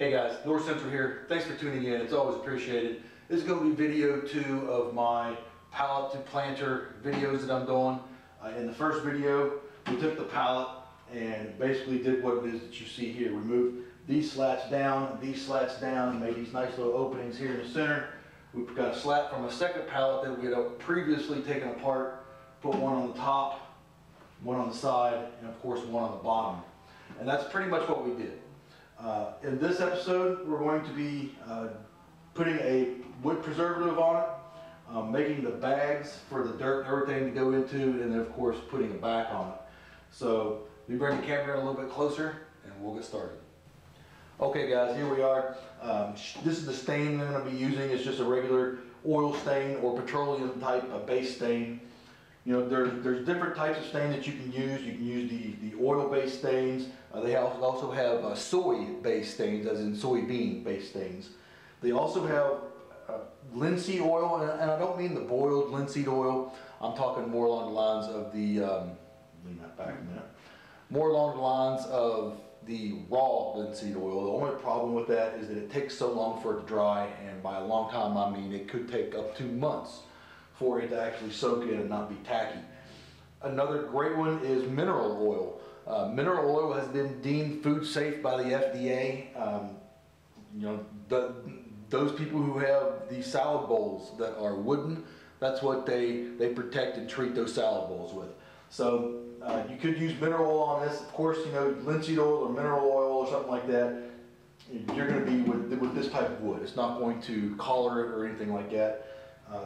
Hey guys, North Central here. Thanks for tuning in. It's always appreciated. This is going to be video 2 of my pallet to planter videos that I'm doing. In the first video, we took the pallet and basically did what it is that you see here. We moved these slats down, made these nice little openings here in the center. We've got a slat from a second pallet that we had previously taken apart, put one on the top, one on the side, and of course one on the bottom. And that's pretty much what we did. In this episode, we're going to be putting a wood preservative on it, making the bags for the dirt and everything to go into, and then of course putting a back on it. So we bring the camera in a little bit closer and we'll get started. Okay guys, here we are. This is the stain I'm going to be using. It's just a regular oil stain or petroleum type of base stain. You know, there's different types of stain that you can use. You can use the oil-based stains. They also have soy-based stains, as in soybean-based stains. They also have linseed oil, and I don't mean the boiled linseed oil. I'm talking more along the lines of the, lean that back a minute, more along the lines of the raw linseed oil. The only problem with that is that it takes so long for it to dry, and by a long time I mean it could take up to months for it to actually soak in and not be tacky. Another great one is mineral oil. Mineral oil has been deemed food safe by the FDA. You know, those people who have these salad bowls that are wooden, that's what they protect and treat those salad bowls with. So you could use mineral oil on this. Of course, you know, linseed oil or mineral oil or something like that, you're going to be with this type of wood. It's not going to color it or anything like that.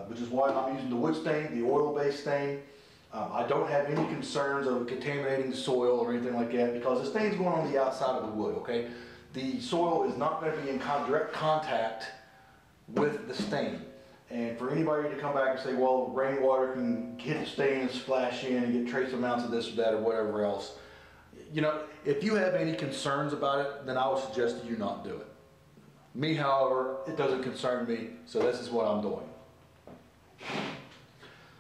Which is why I'm using the wood stain, the oil-based stain. I don't have any concerns of contaminating the soil or anything like that because the stain's going on the outside of the wood, okay? The soil is not going to be in direct contact with the stain. And for anybody to come back and say, well, rainwater can hit the stain and splash in and get trace amounts of this or that or whatever else, you know, if you have any concerns about it, then I would suggest that you not do it. Me, however, it doesn't concern me, so this is what I'm doing.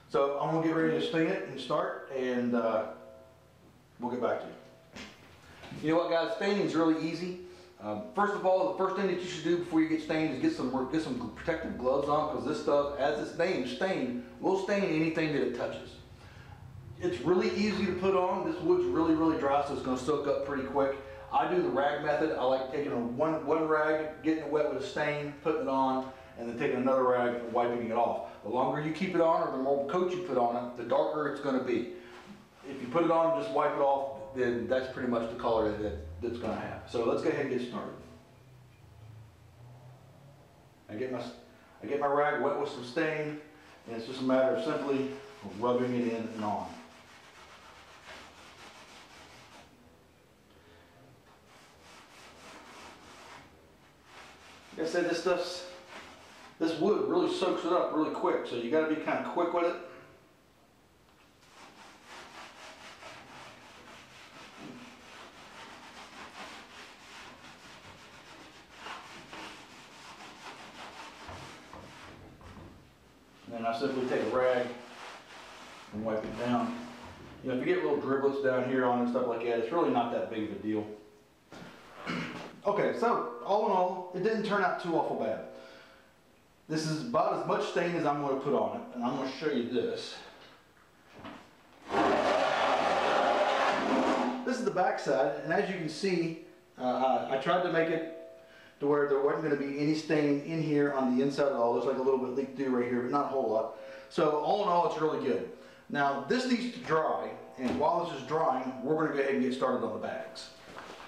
So I'm going to get ready to stain it and start, and we'll get back to you. You know what guys, staining is really easy. First of all, the first thing that you should do before you get stained is get some protective gloves on, because this stuff, as its name, stain, will stain anything that it touches. It's really easy to put on. This wood's really dry, so it's going to soak up pretty quick. I do the rag method. I like taking one rag, getting it wet with a stain, putting it on, and then taking another rag and wiping it off. The longer you keep it on, or the more coat you put on it, the darker it's going to be. If you put it on and just wipe it off, then that's pretty much the color that's going to have. So let's go ahead and get started. I get my rag wet with some stain, and it's just a matter of simply rubbing it in and on. Like I said, this wood really soaks it up really quick, so you got to be kind of quick with it. And then I simply take a rag and wipe it down. You know, if you get little driblets down here on it and stuff like that, it's really not that big of a deal. Okay, so all in all, it didn't turn out too awful bad. This is about as much stain as I'm going to put on it, and I'm going to show you this. This is the back side, and as you can see, I tried to make it to where there wasn't going to be any stain in here on the inside at all. There's like a little bit leaked through right here, but not a whole lot. So all in all, it's really good. Now this needs to dry, and while this is drying, we're going to go ahead and get started on the bags.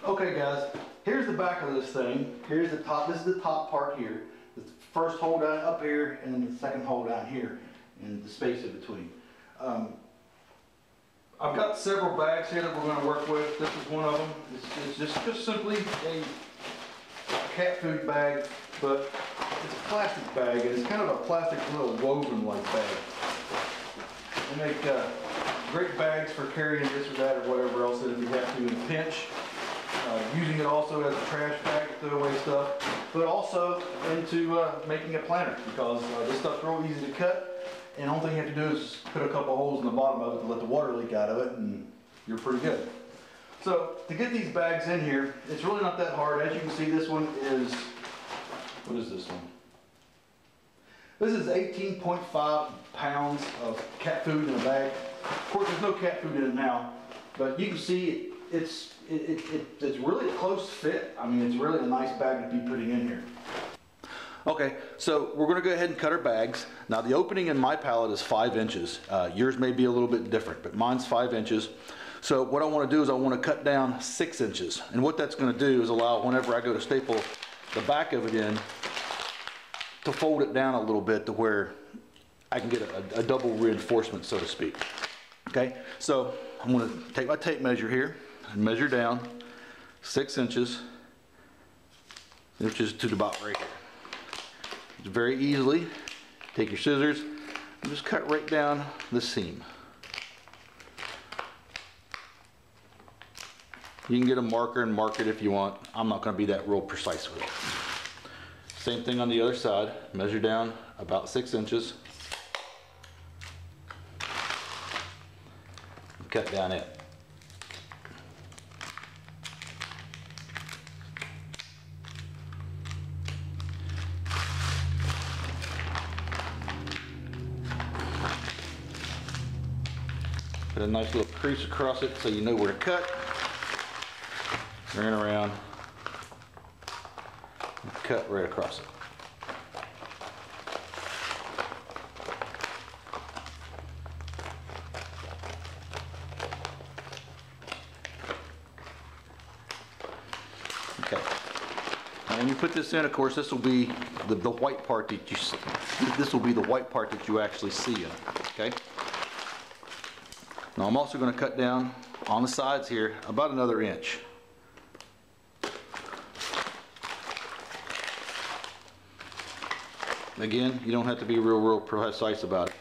Okay guys, here's the back of this thing. Here's the top. This is the top part here. The first hole down up here, and then the second hole down here, and the space in between. I've got several bags here that we're going to work with. This is one of them. It's just simply a cat food bag, but it's a plastic bag, and it's kind of a plastic little woven-like bag. They make great bags for carrying this or that or whatever else that you have to in a pinch. Using it also as a trash bag to throw away stuff, but also into making a planter, because this stuff's real easy to cut, and the only thing you have to do is put a couple holes in the bottom of it to let the water leak out of it, and you're pretty good. So to get these bags in here, it's really not that hard. As you can see, this one is, what is this one? This is 18.5 pounds of cat food in a bag. Of course, there's no cat food in it now, but you can see it's really a close fit. I mean, it's really a nice bag to be putting in here. Okay, so we're going to go ahead and cut our bags. Now the opening in my pallet is 5 inches. Yours may be a little bit different, but mine's 5 inches. So what I want to do is I want to cut down 6 inches. And what that's going to do is allow, whenever I go to staple the back of it in, to fold it down a little bit to where I can get a double reinforcement, so to speak. Okay, so I'm going to take my tape measure here and measure down 6 inches, which is to about right here. Just very easily take your scissors and just cut right down the seam. You can get a marker and mark it if you want. I'm not going to be that real precise with it. Same thing on the other side. Measure down about 6 inches. Cut down it. Put a nice little crease across it so you know where to cut. Turn around and cut right across it. Okay. And when you put this in, of course, this will be the white part that you see. This will be the white part that you actually see in it. Okay. Now I'm also going to cut down on the sides here about another inch. Again, you don't have to be real precise about it.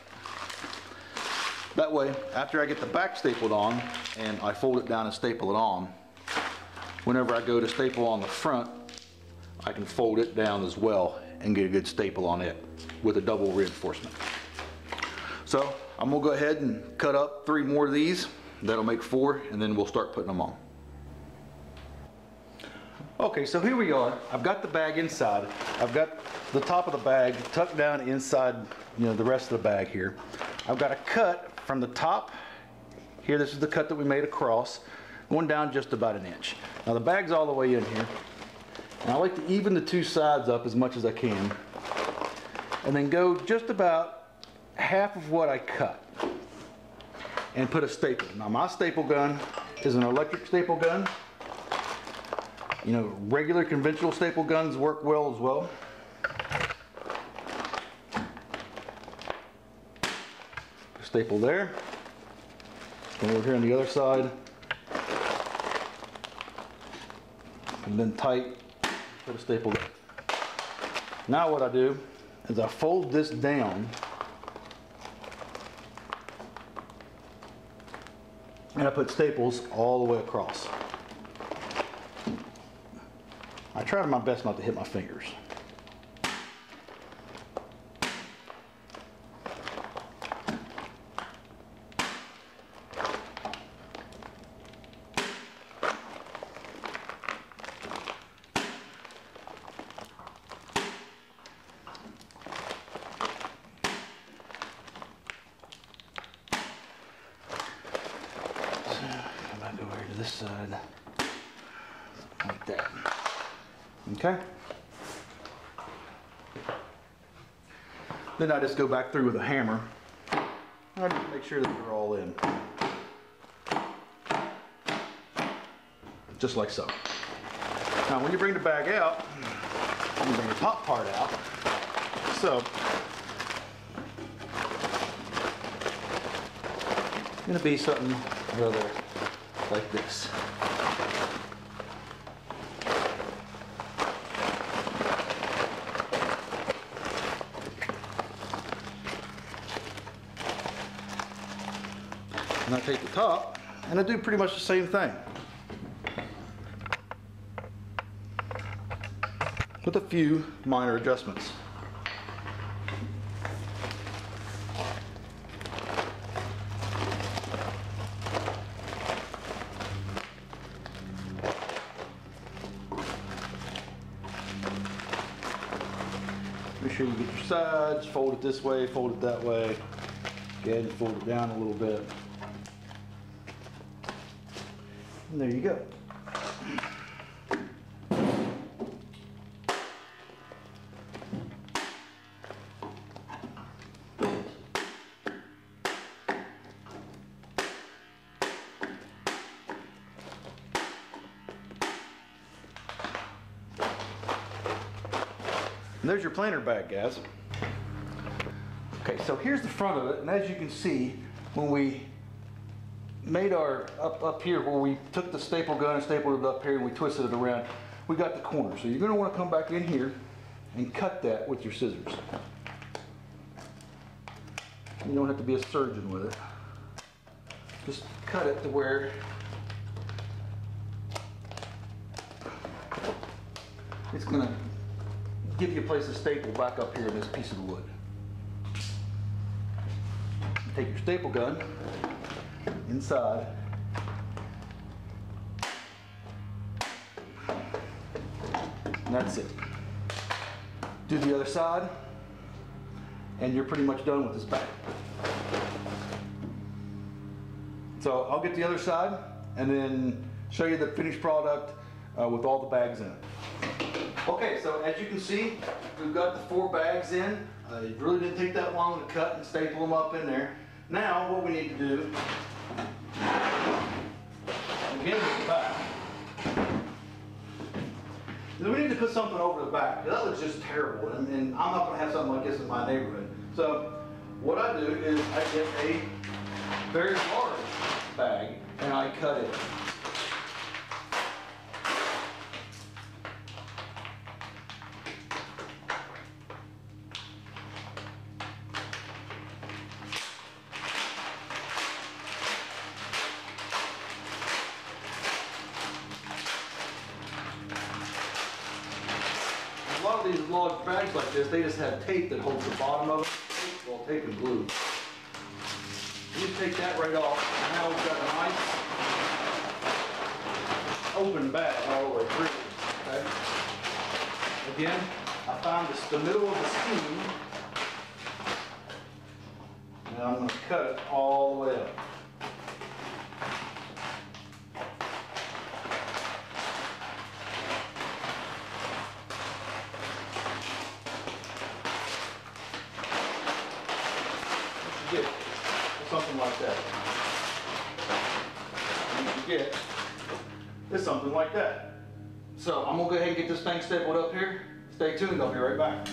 That way, after I get the back stapled on and I fold it down and staple it on, whenever I go to staple on the front, I can fold it down as well and get a good staple on it with a double reinforcement. So I'm gonna go ahead and cut up 3 more of these. That'll make 4, and then we'll start putting them on. Okay, so here we are. I've got the bag inside. I've got the top of the bag tucked down inside, the rest of the bag here. I've got a cut from the top here. This is the cut that we made across, going down just about an inch. Now the bag's all the way in here, and I like to even the 2 sides up as much as I can, and then go just about half of what I cut and put a staple. Now my staple gun is an electric staple gun. Regular conventional staple guns work well as well. Staple there. Come over here on the other side. And then tight, put a staple there. Now what I do is I fold this down and I put staples all the way across. I try my best not to hit my fingers. Come back over to this side, like that. Okay. Then I just go back through with a hammer. I just make sure that they're all in. Just like so. Now when you bring the bag out, you bring the top part out. So, it's going to be something rather like this. And I take the top and I do pretty much the same thing, with a few minor adjustments. sure you get your sides, fold it this way, fold it that way. Go ahead and fold it down a little bit. And there you go. And there's your planter bag, guys. Okay, so here's the front of it, and as you can see, when we made our, up here where we took the staple gun and stapled it up here and we twisted it around, we got the corner. So you're gonna wanna come back in here and cut that with your scissors. You don't have to be a surgeon with it. Just cut it to where it's gonna give you a place to staple back up here in this piece of the wood. Take your staple gun inside, and that's it. Do the other side, and you're pretty much done with this bag. So I'll get the other side and then show you the finished product with all the bags in it. Okay, so as you can see, we've got the 4 bags in. It really didn't take that long to cut and staple them up in there. Now, what we need to do, again with the back, is we need to put something over the back. That looks just terrible, and I'm not going to have something like this in my neighborhood. So, what I do is I get a very large bag and I cut it. A lot of these large bags like this, they just have tape that holds the bottom of it. Well, tape and glue. You take that right off, and now we've got a nice open bag all the way through. Okay? Again, I found the middle of the seam, and I'm going to cut it all the way up. Get something like that. And what you get is something like that. So I'm gonna go ahead and get this thing stapled up here. Stay tuned, I'll be right back.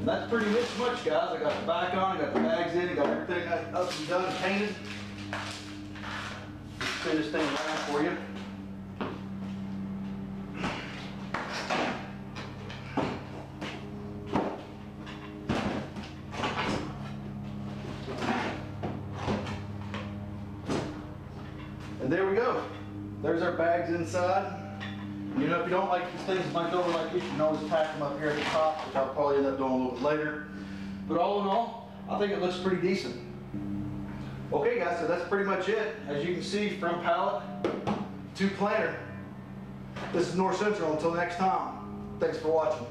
And that's pretty much, guys. I got the back on, I got the bags in, I got everything up and done and painted. Just spin this thing around for you. And there we go. There's our bags inside. You know, if you don't like these things bent over like this, you can always tack them up here at the top, which I'll probably end up doing a little bit later. But all in all, I think it looks pretty decent. Okay guys, so that's pretty much it. As you can see, from pallet to planter. This is North Central. Until next time, thanks for watching.